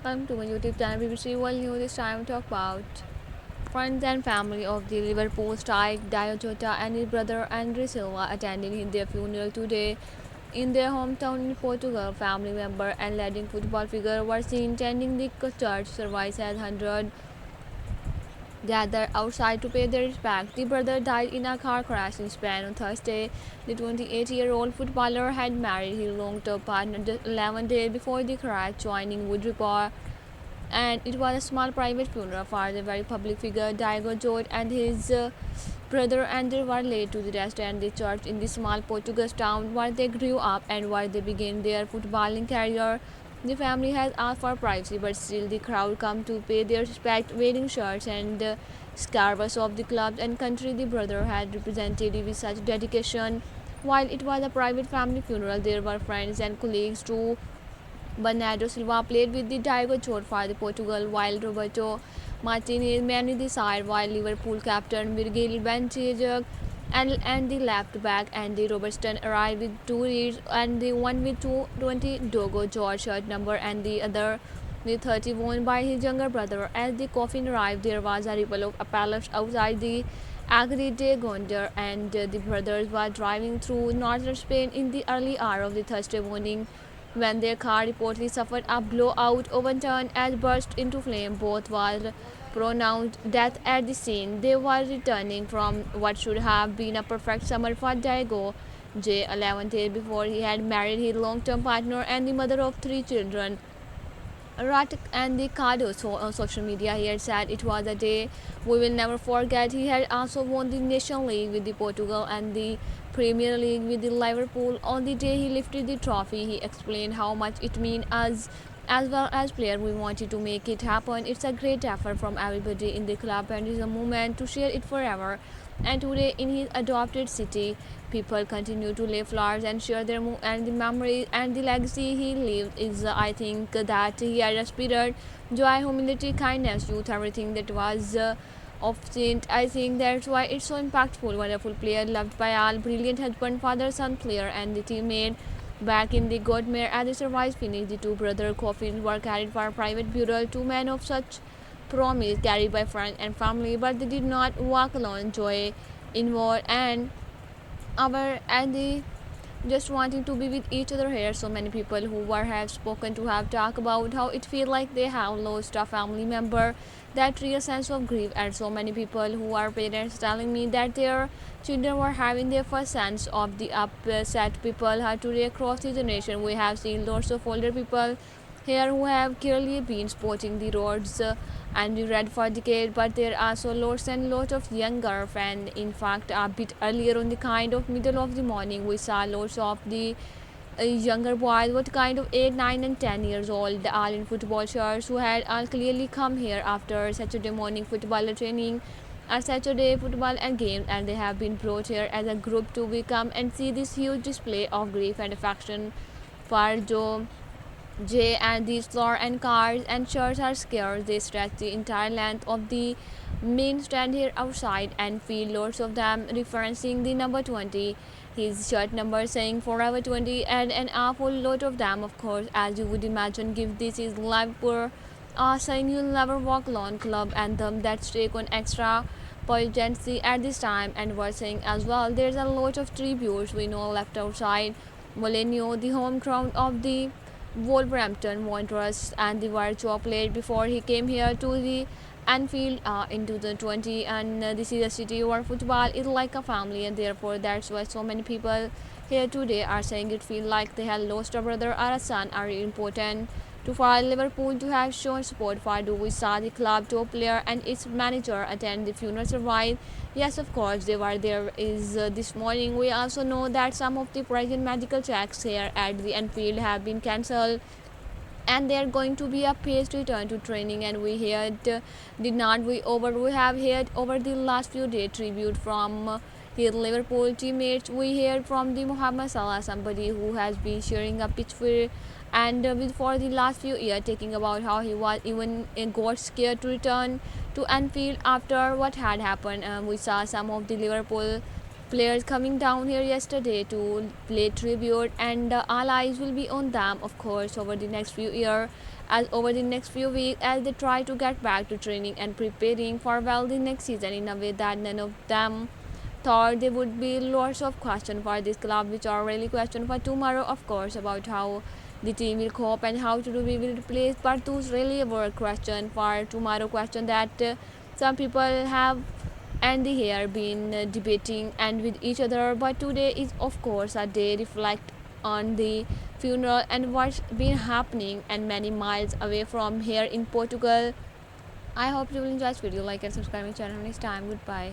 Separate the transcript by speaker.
Speaker 1: Welcome to my YouTube channel BBC World News. This time we talk about friends and family of the Liverpool strike. Diogo Jota and his brother André Silva attending their funeral today in their hometown in Portugal. Family member and leading football figure were seen attending the church service as hundreds gathered outside to pay their respect. The brother died in a car crash in Spain on Thursday. The 28-year-old footballer had married his long-term partner just 11 days before the crash, joining Wood Report, and it was a small private funeral for the very public figure Diogo Jota and his brother André were laid to the rest at the church in the small Portuguese town where they grew up and where they began their footballing career. The family has asked for privacy, but still the crowd come to pay their respect, wearing shirts and scarves of the clubs and country the brother had represented with such dedication. While it was a private family funeral, there were friends and colleagues too. Bernardo Silva played with the Diogo Jota for the Portugal, while Roberto Martinez managed the side, while Liverpool captain Virgil van Dijk and the left back Andy Robertson arrived with two reads, and the one with 220 Diogo Jota shirt number and the other with 30 worn by his younger brother. As the coffin arrived, there was a ripple of applause outside the Agri de Gondar, and the brothers were driving through northern Spain in the early hour of the Thursday morning when their car reportedly suffered a blowout, overturned and burst into flame. Both were pronounced death at the scene. They were returning from what should have been a perfect summer for Diego J. 11 days before he had married his long-term partner and the mother of three children. Ratak and the Cardo on social media, he had said it was a day we will never forget. He had also won the Nation League with the Portugal and the Premier League with the Liverpool. On the day he lifted the trophy, he explained how much it means us as well as player. We wanted to make it happen. It's a great effort from everybody in the club and it's a moment to share it forever. And today in his adopted city, people continue to lay flowers and share their and the memories and the legacy he left is I think that he had a spirit, joy, humility, kindness, youth, everything that was of saint. I think that's why it's so impactful. Wonderful player, loved by all, brilliant husband, father, son, player, and the teammate. Back in the Godmere as the service finished, the two brother coffins were carried for a private burial. Two men of such promise carried by friends and family, but they did not walk alone. Joy inward and our and the just wanting to be with each other here. So many people who were have spoken to have talked about how it feels like they have lost a family member, that real sense of grief. And so many people who are parents telling me that their children were having their first sense of the upset people are today across the generation. We have seen lots of older people here who have clearly been sporting the roads and we read for decades, but there are also lots and lots of younger fans. In fact, a bit earlier on the kind of middle of the morning, we saw lots of the younger boys, what kind of 8, 9 and 10 years old, all in football shirts, who had all clearly come here after Saturday morning football training or Saturday football and games, and they have been brought here as a group to become and see this huge display of grief and affection for Joe J, and these floor and cars and shirts are scarce. They stretch the entire length of the main stand here outside and feel lots of them referencing the number 20. His shirt number saying forever 20, and an awful lot of them, of course, as you would imagine, give this is Liverpool saying you'll never walk alone club anthem that take on extra poignancy at this time. And we're saying as well there's a lot of tributes we know left outside Molineux, the home ground of the Wolverhampton Wanderers, and the Virtua played before he came here to the Anfield in 2020. And this is a city where football is like a family, and therefore that's why so many people here today are saying it feel like they have lost a brother or a son. Are important to for Liverpool to have shown support for. Do we saw the club top player and its manager attend the funeral service? Yes, of course, they were there. Is this morning. We also know that some of the present medical checks here at the Anfield have been cancelled, and they are going to be a paced return to training. And we heard did not we have heard over the last few days tribute from his Liverpool teammates. We heard from the Mohamed Salah, somebody who has been sharing a pitch and with for the last few years, taking about how he was even got scared to return to Anfield after what had happened. We saw some of the Liverpool players coming down here yesterday to play tribute, and all eyes will be on them, of course, over the next few years as over the next few weeks as they try to get back to training and preparing for well the next season in a way that none of them thought there would be lots of questions for this club, which are really questions for tomorrow, of course, about how the team will cope and how to do we will replace. But those really were question for tomorrow, question that some people have and the here been debating and with each other. But today is of course a day reflect on the funeral and what's been happening and many miles away from here in Portugal. I hope you will enjoy this video, like and subscribe my channel next time. Goodbye.